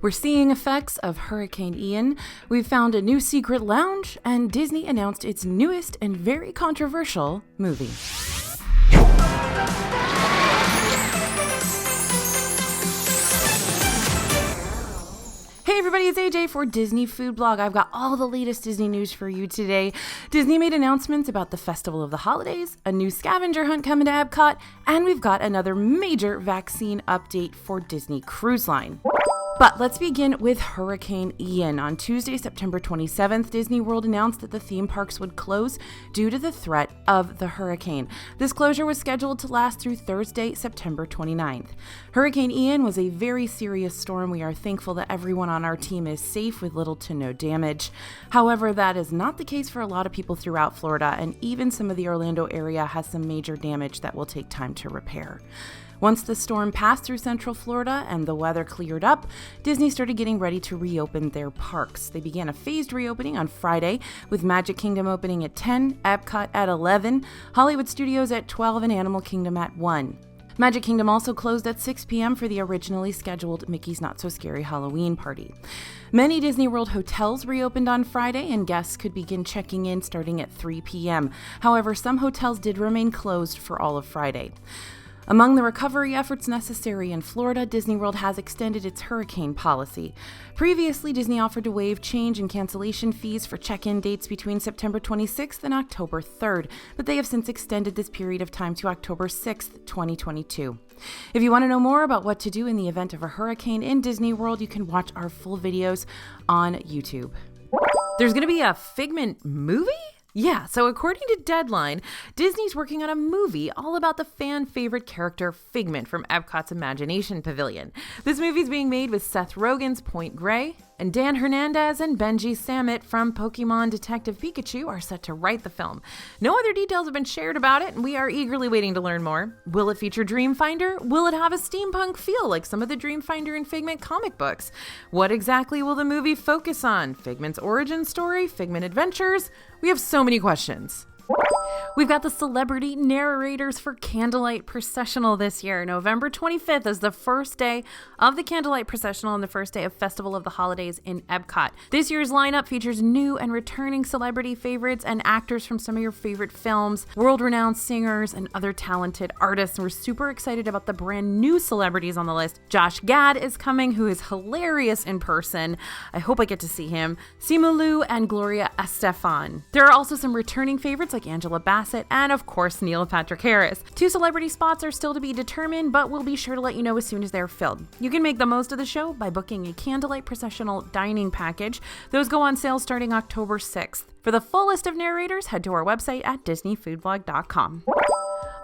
We're seeing effects of Hurricane Ian, we've found a new secret lounge, and Disney announced its newest and very controversial movie. Hey everybody, it's AJ for Disney Food Blog. I've got all the latest Disney news for you today. Disney made announcements about the Festival of the Holidays, a new scavenger hunt coming to Epcot, and we've got another major vaccine update for Disney Cruise Line. But let's begin with Hurricane Ian. On Tuesday, September 27th, Disney World announced that the theme parks would close due to the threat of the hurricane. This closure was scheduled to last through Thursday, September 29th. Hurricane Ian was a very serious storm. We are thankful that everyone on our team is safe with little to no damage. However, that is not the case for a lot of people throughout Florida, and even some of the Orlando area has some major damage that will take time to repair. Once the storm passed through Central Florida and the weather cleared up, Disney started getting ready to reopen their parks. They began a phased reopening on Friday, with Magic Kingdom opening at 10, Epcot at 11, Hollywood Studios at 12, and Animal Kingdom at 1. Magic Kingdom also closed at 6 p.m. for the originally scheduled Mickey's Not So Scary Halloween party. Many Disney World hotels reopened on Friday, and guests could begin checking in starting at 3 p.m. However, some hotels did remain closed for all of Friday. Among the recovery efforts necessary in Florida, Disney World has extended its hurricane policy. Previously, Disney offered to waive change and cancellation fees for check-in dates between September 26th and October 3rd, but they have since extended this period of time to October 6th, 2022. If you want to know more about what to do in the event of a hurricane in Disney World, you can watch our full videos on YouTube. There's going to be a Figment movie? Yeah, so according to Deadline, Disney's working on a movie all about the fan favorite character Figment from Epcot's Imagination Pavilion. This movie's being made with Seth Rogen's Point Grey, and Dan Hernandez and Benji Samit from Pokemon Detective Pikachu are set to write the film. No other details have been shared about it, and we are eagerly waiting to learn more. Will it feature Dreamfinder? Will it have a steampunk feel like some of the Dreamfinder and Figment comic books? What exactly will the movie focus on? Figment's origin story? Figment adventures? We have so many questions. We've got the celebrity narrators for Candlelight Processional this year. November 25th is the first day of the Candlelight Processional and the first day of Festival of the Holidays in Epcot. This year's lineup features new and returning celebrity favorites and actors from some of your favorite films, world-renowned singers, and other talented artists. And we're super excited about the brand new celebrities on the list. Josh Gad is coming, who is hilarious in person. I hope I get to see him. Simu Liu and Gloria Estefan. There are also some returning favorites like Angela Bassett and, of course, Neil Patrick Harris. 2 celebrity spots are still to be determined, but we'll be sure to let you know as soon as they're filled. You can make the most of the show by booking a Candlelight Processional dining package. Those go on sale starting October 6th. For the full list of narrators, head to our website at disneyfoodblog.com.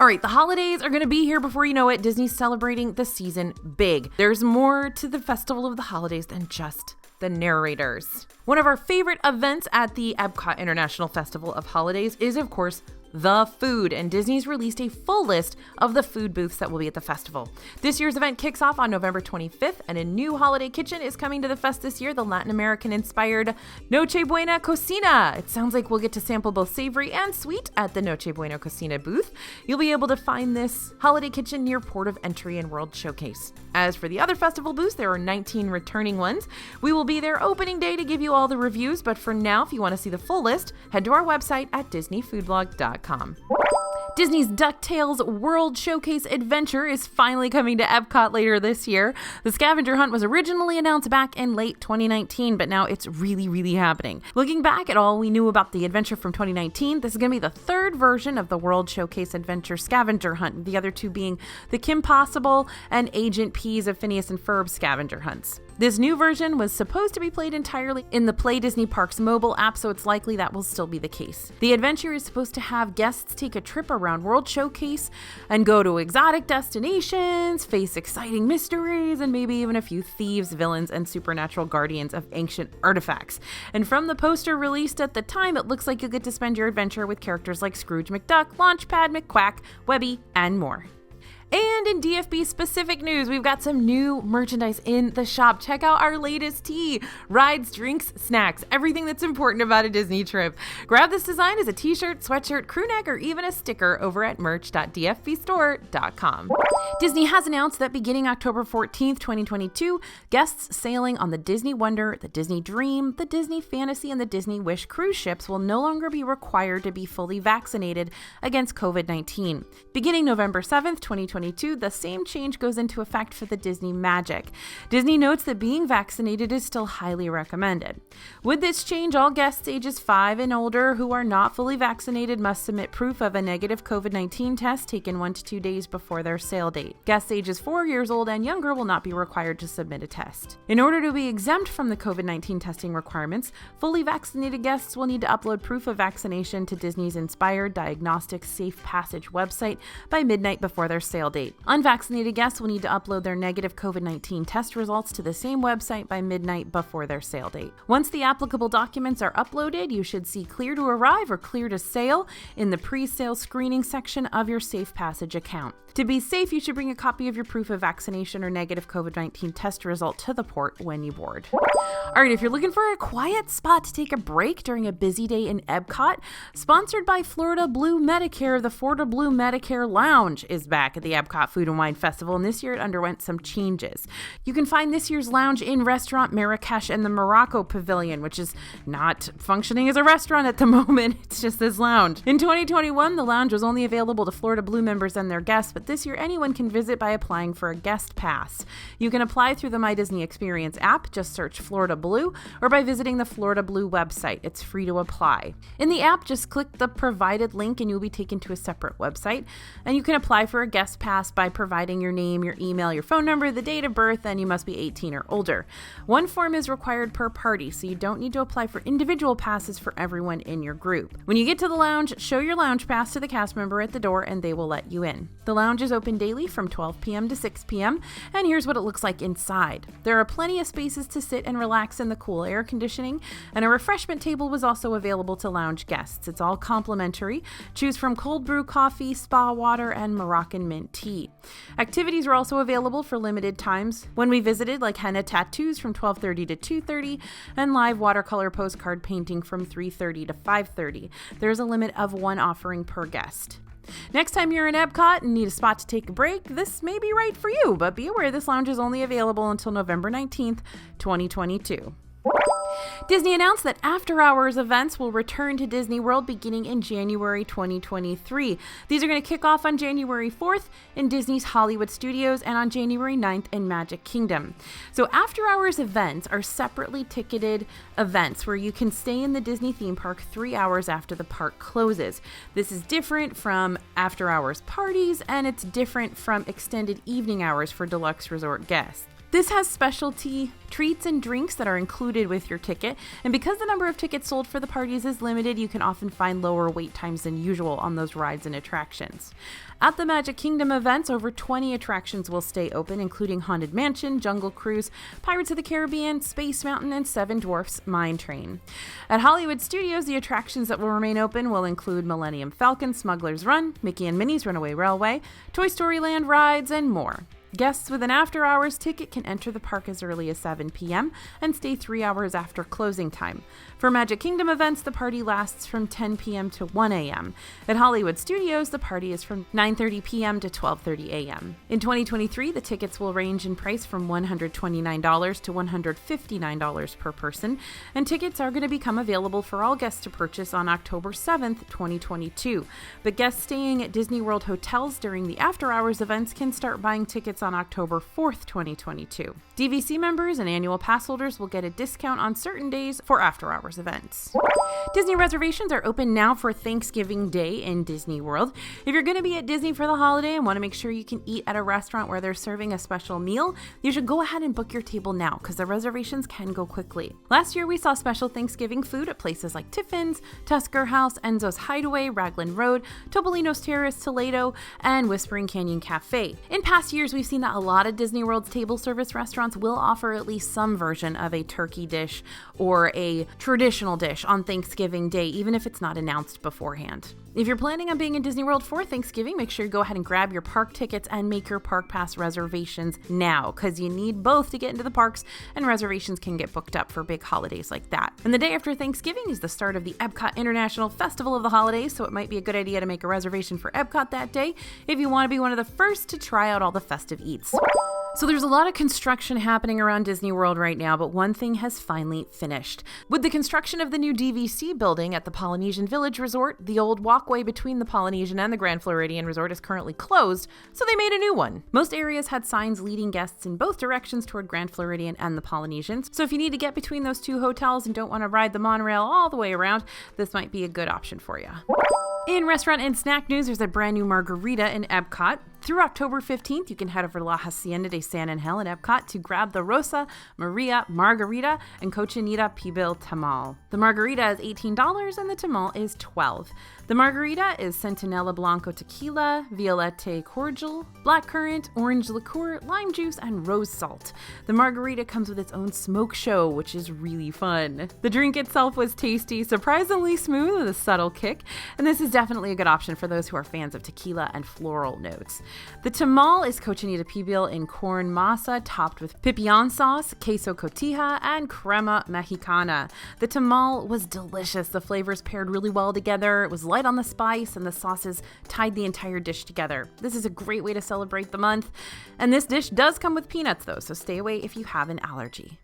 All right, the holidays are going to be here before you know it. Disney's celebrating the season big. There's more to the Festival of the Holidays than just the narrators. One of our favorite events at the Epcot International Festival of Holidays is, of course, the food, and Disney's released a full list of the food booths that will be at the festival. This year's event kicks off on November 25th, and a new holiday kitchen is coming to the fest this year, the Latin American-inspired Noche Buena Cocina. It sounds like we'll get to sample both savory and sweet at the Noche Buena Cocina booth. You'll be able to find this holiday kitchen near Port of Entry and World Showcase. As for the other festival booths, there are 19 returning ones. We will be there opening day to give you all the reviews, but for now, if you want to see the full list, head to our website at disneyfoodblog.com. Disney's DuckTales World Showcase Adventure is finally coming to Epcot later this year. The scavenger hunt was originally announced back in late 2019, but now it's really happening. Looking back at all we knew about the adventure from 2019, this is going to be the third version of the World Showcase Adventure scavenger hunt, the other two being the Kim Possible and Agent P's of Phineas and Ferb scavenger hunts. This new version was supposed to be played entirely in the Play Disney Parks mobile app, so it's likely that will still be the case. The adventure is supposed to have guests take a trip around World Showcase and go to exotic destinations, face exciting mysteries, and maybe even a few thieves, villains, and supernatural guardians of ancient artifacts. And from the poster released at the time, it looks like you'll get to spend your adventure with characters like Scrooge McDuck, Launchpad McQuack, Webby, and more. And in DFB specific news, we've got some new merchandise in the shop. Check out our latest tee, rides, drinks, snacks, everything that's important about a Disney trip. Grab this design as a t-shirt, sweatshirt, crew neck, or even a sticker over at merch.dfbstore.com. Disney has announced that beginning October 14th, 2022, guests sailing on the Disney Wonder, the Disney Dream, the Disney Fantasy, and the Disney Wish cruise ships will no longer be required to be fully vaccinated against COVID-19. Beginning November 7th, 2022, the same change goes into effect for the Disney Magic. Disney notes that being vaccinated is still highly recommended. With this change, all guests ages 5 and older who are not fully vaccinated must submit proof of a negative COVID-19 test taken 1 to 2 days before their sail date. Guests ages 4 years old and younger will not be required to submit a test. In order to be exempt from the COVID-19 testing requirements, fully vaccinated guests will need to upload proof of vaccination to Disney's Inspired Diagnostics Safe Passage website by midnight before their sail date. Unvaccinated guests will need to upload their negative COVID-19 test results to the same website by midnight before their sail date. Once the applicable documents are uploaded, you should see Clear to Arrive or Clear to Sail in the pre-sale screening section of your Safe Passage account. To be safe, you should bring a copy of your proof of vaccination or negative COVID-19 test result to the port when you board. All right, if you're looking for a quiet spot to take a break during a busy day in Epcot, sponsored by Florida Blue Medicare, the Florida Blue Medicare Lounge is back at the Epcot Food and Wine Festival, and this year it underwent some changes. You can find this year's lounge in Restaurant Marrakesh and the Morocco Pavilion, which is not functioning as a restaurant at the moment. It's just this lounge. In 2021, the lounge was only available to Florida Blue members and their guests, but this year anyone can visit by applying for a guest pass. You can apply through the My Disney Experience app, just search Florida Blue, or by visiting the Florida Blue website. It's free to apply. In the app, just click the provided link and you'll be taken to a separate website. And you can apply for a guest pass by providing your name, your email, your phone number, the date of birth, and you must be 18 or older. One form is required per party, so you don't need to apply for individual passes for everyone in your group. When you get to the lounge, show your lounge pass to the cast member at the door and they will let you in. The lounge is open daily from 12 p.m. to 6 p.m. and here's what it looks like inside. There are plenty of spaces to sit and relax in the cool air conditioning, and a refreshment table was also available to lounge guests. It's all complimentary. Choose from cold brew coffee, spa water, and Moroccan mint tea. Activities are also available for limited times when we visited, like henna tattoos from 12:30 to 2:30 and live watercolor postcard painting from 3:30 to 5:30. There's a limit of 1 offering per guest. Next time you're in Epcot and need a spot to take a break, this may be right for you, but be aware this lounge is only available until November 19th, 2022. Disney announced that after-hours events will return to Disney World beginning in January 2023. These are going to kick off on January 4th in Disney's Hollywood Studios and on January 9th in Magic Kingdom. So after-hours events are separately ticketed events where you can stay in the Disney theme park 3 hours after the park closes. This is different from after-hours parties, and it's different from extended evening hours for deluxe resort guests. This has specialty treats and drinks that are included with your ticket, and because the number of tickets sold for the parties is limited, you can often find lower wait times than usual on those rides and attractions. At the Magic Kingdom events, over 20 attractions will stay open, including Haunted Mansion, Jungle Cruise, Pirates of the Caribbean, Space Mountain, and Seven Dwarfs Mine Train. At Hollywood Studios, the attractions that will remain open will include Millennium Falcon, Smuggler's Run, Mickey and Minnie's Runaway Railway, Toy Story Land rides, and more. Guests with an after-hours ticket can enter the park as early as 7 p.m. and stay 3 hours after closing time. For Magic Kingdom events, the party lasts from 10 p.m. to 1 a.m. At Hollywood Studios, the party is from 9:30 p.m. to 12:30 a.m. In 2023, the tickets will range in price from $129 to $159 per person, and tickets are going to become available for all guests to purchase on October 7th, 2022. But guests staying at Disney World hotels during the after-hours events can start buying tickets on October 4th, 2022. DVC members and annual pass holders will get a discount on certain days for after-hours events. Disney reservations are open now for Thanksgiving Day in Disney World. If you're going to be at Disney for the holiday and want to make sure you can eat at a restaurant where they're serving a special meal, you should go ahead and book your table now because the reservations can go quickly. Last year, we saw special Thanksgiving food at places like Tiffin's, Tusker House, Enzo's Hideaway, Raglan Road, Topolino's Terrace, Toledo, and Whispering Canyon Cafe. In past years, we've seen seen that a lot of Disney World's table service restaurants will offer at least some version of a turkey dish or a traditional dish on Thanksgiving Day, even if it's not announced beforehand. If you're planning on being in Disney World for Thanksgiving, make sure you go ahead and grab your park tickets and make your park pass reservations now, because you need both to get into the parks, and reservations can get booked up for big holidays like that. And the day after Thanksgiving is the start of the Epcot International Festival of the Holidays, so it might be a good idea to make a reservation for Epcot that day if you want to be one of the first to try out all the festive eats. So there's a lot of construction happening around Disney World right now, but one thing has finally finished. With the construction of the new DVC building at the Polynesian Village Resort, the old walkway between the Polynesian and the Grand Floridian Resort is currently closed, so they made a new one. Most areas had signs leading guests in both directions toward Grand Floridian and the Polynesian, so if you need to get between those two hotels and don't want to ride the monorail all the way around, this might be a good option for you. In restaurant and snack news, there's a brand new margarita in Epcot. Through October 15th, you can head over to La Hacienda de San Angel in Epcot to grab the Rosa Maria Margarita and Cochinita Pibil Tamal. The margarita is $18 and the tamal is $12. The margarita is Centinela Blanco Tequila, Violette Cordial, blackcurrant, orange liqueur, lime juice, and rose salt. The margarita comes with its own smoke show, which is really fun. The drink itself was tasty, surprisingly smooth with a subtle kick, and this is definitely a good option for those who are fans of tequila and floral notes. The tamal is Cochinita Pibil in corn masa topped with pipián sauce, queso cotija, and crema mexicana. The tamal was delicious. The flavors paired really well together. It was light on the spice, and the sauces tied the entire dish together. This is a great way to celebrate the month. And this dish does come with peanuts, though, so stay away if you have an allergy.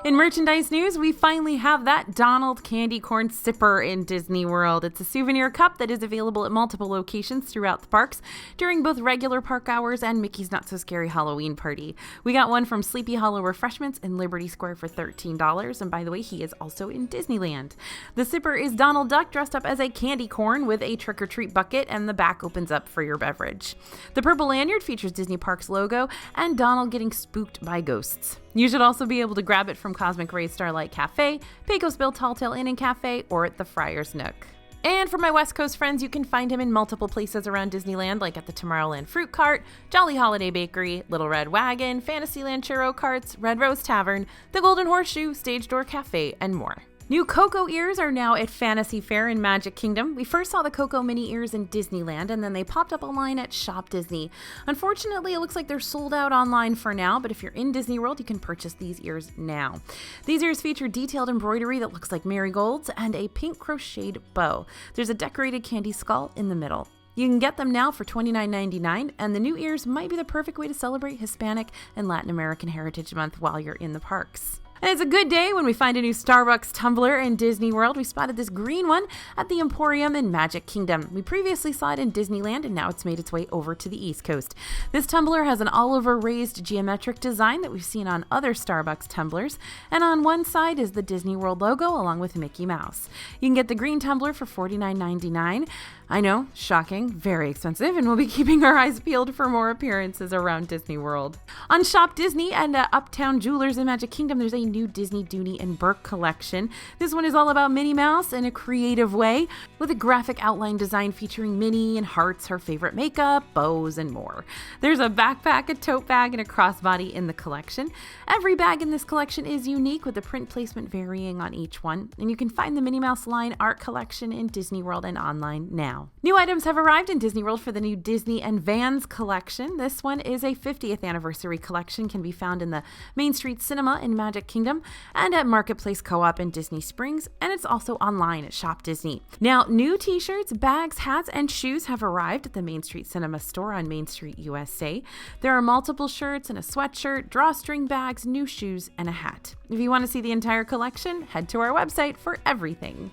In merchandise news, we finally have that Donald candy corn sipper in Disney World. It's a souvenir cup that is available at multiple locations throughout the parks during both regular park hours and Mickey's Not So Scary Halloween Party. We got one from Sleepy Hollow Refreshments in Liberty Square for $13, and by the way, he is also in Disneyland. The sipper is Donald Duck dressed up as a candy corn with a trick-or-treat bucket, and the back opens up for your beverage. The purple lanyard features Disney Parks logo and Donald getting spooked by ghosts. You should also be able to grab it from Cosmic Rays Starlight Cafe, Pecos Bill Tall Tale Inn and Cafe, or at the Friar's Nook. And for my West Coast friends, you can find him in multiple places around Disneyland, like at the Tomorrowland Fruit Cart, Jolly Holiday Bakery, Little Red Wagon, Fantasyland Churro Carts, Red Rose Tavern, the Golden Horseshoe, Stage Door Cafe, and more. New Coco ears are now at Fantasy Fair in Magic Kingdom. We first saw the Coco mini ears in Disneyland, and then they popped up online at Shop Disney. Unfortunately, it looks like they're sold out online for now, but if you're in Disney World, you can purchase these ears now. These ears feature detailed embroidery that looks like marigolds and a pink crocheted bow. There's a decorated candy skull in the middle. You can get them now for $29.99, and the new ears might be the perfect way to celebrate Hispanic and Latin American Heritage Month while you're in the parks. And it's a good day when we find a new Starbucks tumbler in Disney World. We spotted this green one at the Emporium in Magic Kingdom. We previously saw it in Disneyland, and now it's made its way over to the East Coast. This tumbler has an all-over raised geometric design that we've seen on other Starbucks tumblers, and on one side is the Disney World logo along with Mickey Mouse. You can get the green tumbler for $49.99. I know, shocking, very expensive, and we'll be keeping our eyes peeled for more appearances around Disney World. On Shop Disney and Uptown Jewelers in Magic Kingdom, there's a new Disney Dooney and Burke collection. This one is all about Minnie Mouse in a creative way, with a graphic outline design featuring Minnie and hearts, her favorite makeup, bows, and more. There's a backpack, a tote bag, and a crossbody in the collection. Every bag in this collection is unique, with the print placement varying on each one, and you can find the Minnie Mouse line art collection in Disney World and online now. New items have arrived in Disney World for the new Disney and Vans collection. This one is a 50th anniversary collection, can be found in the Main Street Cinema in Magic Kingdom and at Marketplace Co-op in Disney Springs, and it's also online at Shop Disney. Now, new t-shirts, bags, hats, and shoes have arrived at the Main Street Cinema store on Main Street, USA. There are multiple shirts and a sweatshirt, drawstring bags, new shoes, and a hat. If you want to see the entire collection, head to our website for everything.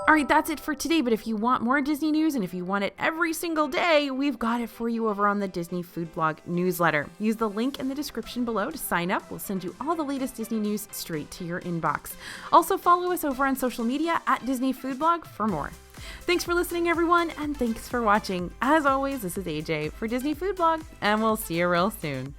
All right, that's it for today, but if you want more Disney news and if you want it every single day, we've got it for you over on the Disney Food Blog newsletter. Use the link in the description below to sign up. We'll send you all the latest Disney news straight to your inbox. Also follow us over on social media at Disney Food Blog for more. Thanks for listening, everyone, and thanks for watching. As always, this is AJ for Disney Food Blog, and we'll see you real soon.